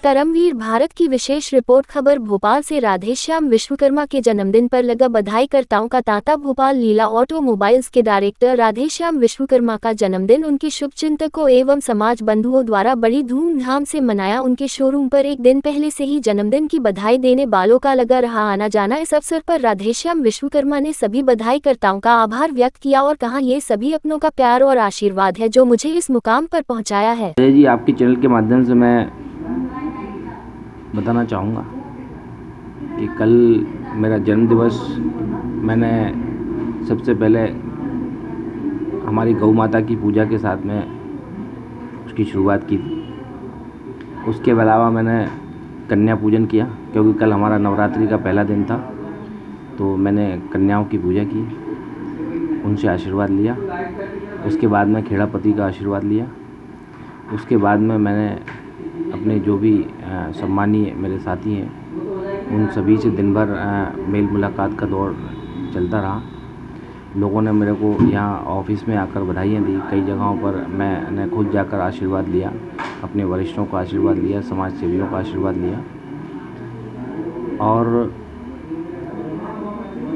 करमवीर भारत की विशेष रिपोर्ट। खबर भोपाल से। राधेश्याम विश्वकर्मा के जन्मदिन पर लगा बधाईकर्ताओं का तांता। भोपाल लीला ऑटोमोबाइल्स के डायरेक्टर राधेश्याम विश्वकर्मा का जन्मदिन उनके शुभचिंतकों एवं समाज बंधुओं द्वारा बड़ी धूमधाम से मनाया। उनके शोरूम पर एक दिन पहले से ही जन्मदिन की बधाई देने वालों का लगा रहा आना जाना। इस अवसर पर राधेश्याम विश्वकर्मा ने सभी बधाईकर्ताओं का आभार व्यक्त किया और कहा, ये सभी अपनों का प्यार और आशीर्वाद है जो मुझे इस मुकाम पर पहुंचाया है। जी, आपके चैनल के माध्यम से मैं बताना चाहूँगा कि कल मेरा जन्मदिवस मैंने सबसे पहले हमारी गौ माता की पूजा के साथ में उसकी शुरुआत की थी। उसके अलावा मैंने कन्या पूजन किया, क्योंकि कल हमारा नवरात्रि का पहला दिन था। तो मैंने कन्याओं की पूजा की, उनसे आशीर्वाद लिया। उसके बाद में खेड़ापति का आशीर्वाद लिया। उसके बाद में मैंने अपने जो भी सम्मानीय मेरे साथी हैं उन सभी से दिन भर मेल मुलाकात का दौर चलता रहा। लोगों ने मेरे को यहाँ ऑफिस में आकर बधाइयाँ दी। कई जगहों पर मैंने खुद जाकर आशीर्वाद लिया, अपने वरिष्ठों का आशीर्वाद लिया, समाज सेवियों का आशीर्वाद लिया। और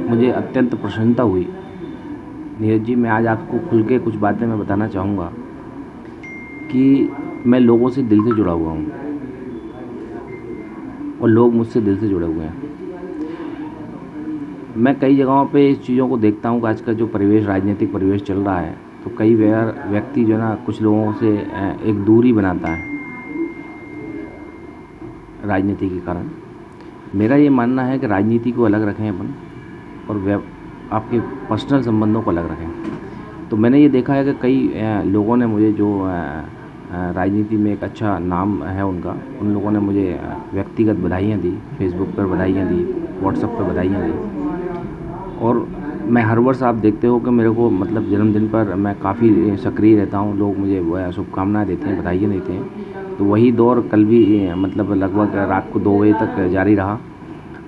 मुझे अत्यंत प्रसन्नता हुई। नीरज जी, मैं आज आपको खुल के कुछ बातें मैं बताना चाहूँगा कि मैं लोगों से दिल से जुड़ा हुआ हूँ और लोग मुझसे दिल से जुड़े हुए हैं। मैं कई जगहों पे इस चीज़ों को देखता हूँ कि आज का जो परिवेश, राजनीतिक परिवेश चल रहा है, तो कई बार व्यक्ति जो है ना कुछ लोगों से एक दूरी बनाता है राजनीति के कारण। मेरा ये मानना है कि राजनीति को अलग रखें अपन और आपके पर्सनल संबंधों को अलग रखें। तो मैंने ये देखा है कि कई लोगों ने मुझे जो राजनीति में एक अच्छा नाम है उनका, उन लोगों ने मुझे व्यक्तिगत बधाइयाँ दी, फेसबुक पर बधाइयाँ दी, व्हाट्सएप पर बधाइयाँ दी। और मैं हर वर्ष आप देखते हो कि मेरे को मतलब जन्मदिन पर मैं काफ़ी सक्रिय रहता हूँ। लोग मुझे शुभकामनाएँ देते हैं, बधाइयाँ देते हैं। तो वही दौर कल भी मतलब लगभग रात को 2 बजे तक जारी रहा।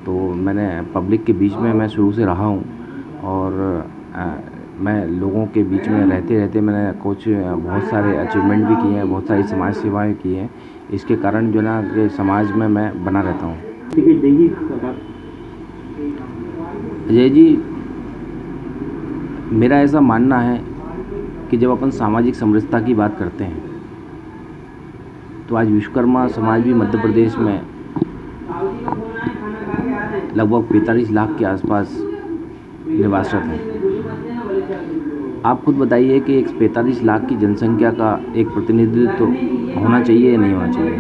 तो मैंने पब्लिक के बीच में मैं शुरू से रहा हूँ और मैं लोगों के बीच में रहते रहते मैंने कुछ बहुत सारे अचीवमेंट भी किए हैं, बहुत सारी समाज सेवाएं की हैं। इसके कारण जो ना कि समाज में मैं बना रहता हूँ। अजय जी, मेरा ऐसा मानना है कि जब अपन सामाजिक समरसता की बात करते हैं तो आज विश्वकर्मा समाज भी मध्य प्रदेश में लगभग 45 लाख के आसपास निवासरत हैं। आप खुद बताइए कि एक 45 लाख की जनसंख्या का एक प्रतिनिधित्व तो होना चाहिए या नहीं होना चाहिए?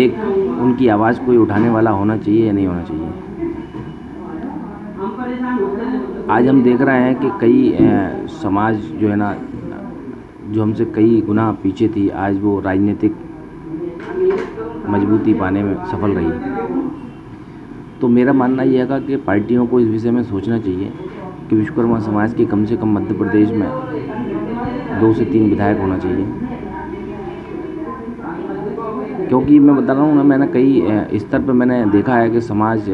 एक उनकी आवाज़ कोई उठाने वाला होना चाहिए या नहीं होना चाहिए? आज हम देख रहे हैं कि कई समाज जो है ना, जो हमसे कई गुना पीछे थी, आज वो राजनीतिक मजबूती पाने में सफल रही। तो मेरा मानना यह है कि पार्टियों को इस विषय में सोचना चाहिए कि विश्वकर्मा समाज के कम से कम मध्य प्रदेश में 2 से 3 विधायक होना चाहिए। क्योंकि मैं बता रहा हूँ ना, मैंने कई स्तर पर मैंने देखा है कि समाज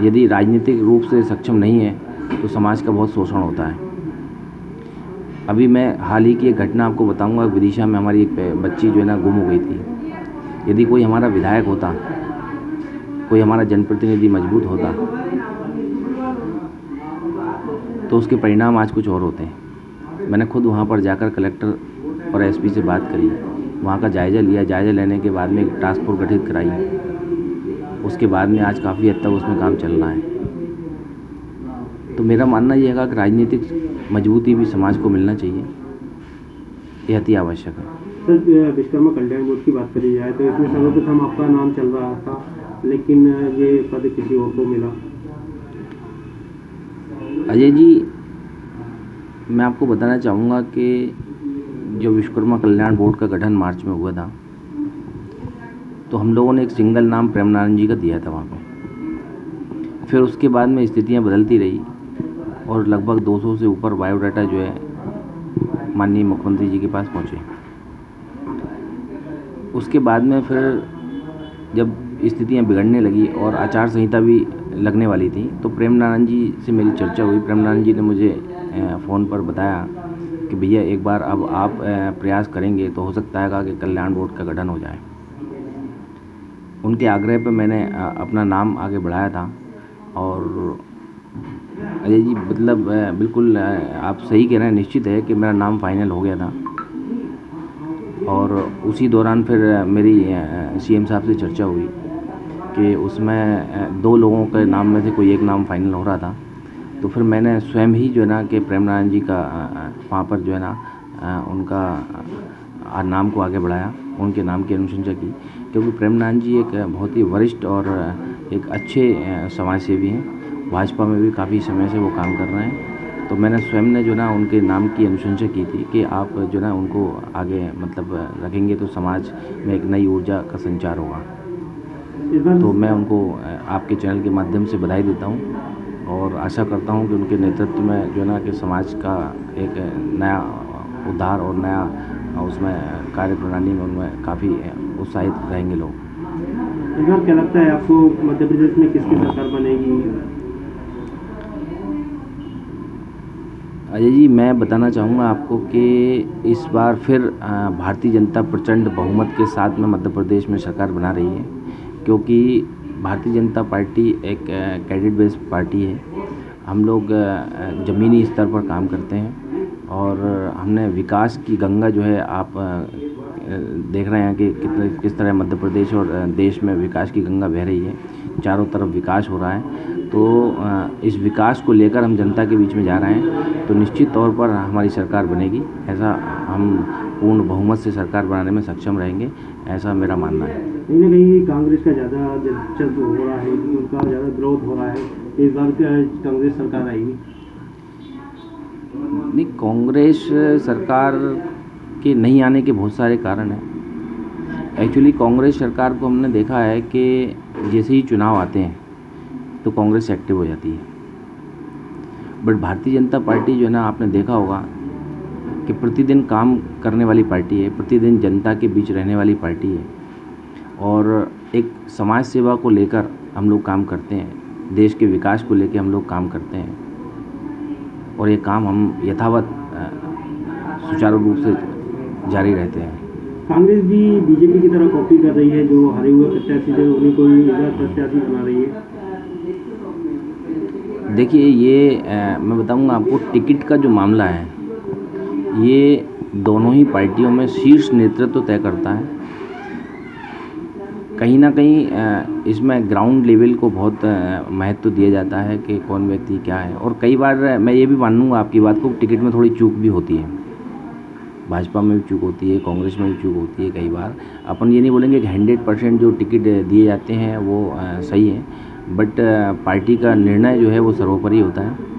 यदि राजनीतिक रूप से सक्षम नहीं है तो समाज का बहुत शोषण होता है। अभी मैं हाल ही की एक घटना आपको बताऊंगा। विदिशा में हमारी एक बच्ची जो है ना गुम हो गई थी। यदि कोई हमारा विधायक होता, कोई हमारा जनप्रतिनिधि मजबूत होता तो उसके परिणाम आज कुछ और होते हैं। मैंने खुद वहाँ पर जाकर कलेक्टर और एसपी से बात करी, वहाँ का जायज़ा लिया। जायज़ा लेने के बाद में एक टास्क फोर्स गठित कराई। उसके बाद में आज काफ़ी हद तक उसमें काम चल रहा है। तो मेरा मानना यह है कि राजनीतिक मजबूती भी समाज को मिलना चाहिए, यह अति आवश्यक है। सर, विश्वकर्मा कल्याण बोर्ड की बात करी जाए तो इसमें सर्वप्रथम आपका नाम चल रहा था, लेकिन ये पद किसी और को मिला। अजय जी, मैं आपको बताना चाहूँगा कि जो विश्वकर्मा कल्याण बोर्ड का गठन मार्च में हुआ था, तो हम लोगों ने एक सिंगल नाम प्रेमनारायण जी का दिया था वहाँ पे। फिर उसके बाद में स्थितियाँ बदलती रही और लगभग 200 से ऊपर बायोडाटा जो है माननीय मुख्यमंत्री जी के पास पहुँचे। उसके बाद में फिर जब स्थितियाँ बिगड़ने लगी और आचार संहिता भी लगने वाली थी, तो प्रेमनारायण जी से मेरी चर्चा हुई। प्रेमनारायण जी ने मुझे फ़ोन पर बताया कि भैया एक बार अब आप प्रयास करेंगे तो हो सकता है कि कल्याण बोर्ड का गठन हो जाए। उनके आग्रह पे मैंने अपना नाम आगे बढ़ाया था। और अजय जी मतलब बिल्कुल आप सही कह रहे हैं, निश्चित है कि मेरा नाम फाइनल हो गया था। और उसी दौरान फिर मेरी सीएम साहब से चर्चा हुई कि उसमें 2 लोगों के नाम में से कोई एक नाम फाइनल हो रहा था। तो फिर मैंने स्वयं ही जो है ना कि प्रेम नारायण जी का वहाँ पर जो है ना उनका नाम को आगे बढ़ाया, उनके नाम की अनुशंसा की, क्योंकि प्रेम नारायण जी एक बहुत ही वरिष्ठ और एक अच्छे समाज सेवी हैं। भाजपा में भी काफ़ी समय से वो काम कर रहे हैं। तो मैंने स्वयं ने जो ना उनके नाम की अनुशंसा की थी कि आप जो ना उनको आगे मतलब रखेंगे तो समाज में एक नई ऊर्जा का संचार होगा। तो मैं उनको आपके चैनल के माध्यम से बधाई देता हूँ और आशा करता हूँ कि उनके नेतृत्व में जो ना कि समाज का एक नया उद्धार और नया उसमें कार्य प्रणाली में उनमें काफ़ी उत्साहित रहेंगे लोग। इस बार क्या लगता है आपको मध्य प्रदेश में किसकी सरकार बनेगी? अजय जी मैं बताना चाहूँगा आपको कि इस बार फिर भारतीय जनता प्रचंड बहुमत के साथ में मध्य प्रदेश में सरकार बना रही है, क्योंकि भारतीय जनता पार्टी एक कैडेट बेस्ड पार्टी है। हम लोग ज़मीनी स्तर पर काम करते हैं और हमने विकास की गंगा जो है आप देख रहे हैं कि किस तरह मध्य प्रदेश और देश में विकास की गंगा बह रही है, चारों तरफ विकास हो रहा है। तो इस विकास को लेकर हम जनता के बीच में जा रहे हैं, तो निश्चित तौर पर हमारी सरकार बनेगी। ऐसा हम पूर्ण बहुमत से सरकार बनाने में सक्षम रहेंगे, ऐसा मेरा मानना है। कहीं ना कहीं कांग्रेस का ज़्यादा दिलचस्प हो रहा है, उनका ज़्यादा ग्रोथ हो रहा है, इस बार कांग्रेस सरकार आएगी? नहीं, कांग्रेस सरकार के नहीं आने के बहुत सारे कारण हैं। एक्चुअली कांग्रेस सरकार को हमने देखा है कि जैसे ही चुनाव आते हैं तो कांग्रेस एक्टिव हो जाती है, बट भारतीय जनता पार्टी जो है ना आपने देखा होगा कि प्रतिदिन काम करने वाली पार्टी है, प्रतिदिन जनता के बीच रहने वाली पार्टी है और एक समाज सेवा को लेकर हम लोग काम करते हैं, देश के विकास को लेकर हम लोग काम करते हैं और ये काम हम यथावत सुचारू रूप से जारी रहते हैं। कांग्रेस भी बीजेपी की तरह कॉपी कर रही है, जो हारे हुए प्रत्याशी थे उन्हीं को ही प्रत्याशी बना रही है। देखिए ये मैं बताऊंगा आपको, टिकट का जो मामला है ये दोनों ही पार्टियों में शीर्ष नेतृत्व तय करता है। कहीं ना कहीं इसमें ग्राउंड लेवल को बहुत महत्व दिया जाता है कि कौन व्यक्ति क्या है, और कई बार मैं ये भी मानूंगा आपकी बात को, टिकट में थोड़ी चूक भी होती है। भाजपा में भी चूक होती है, कांग्रेस में भी चूक होती है। कई बार अपन ये नहीं बोलेंगे कि 100% जो टिकट दिए जाते हैं वो सही है, बट पार्टी का निर्णय जो है वो सर्वोपरि होता है।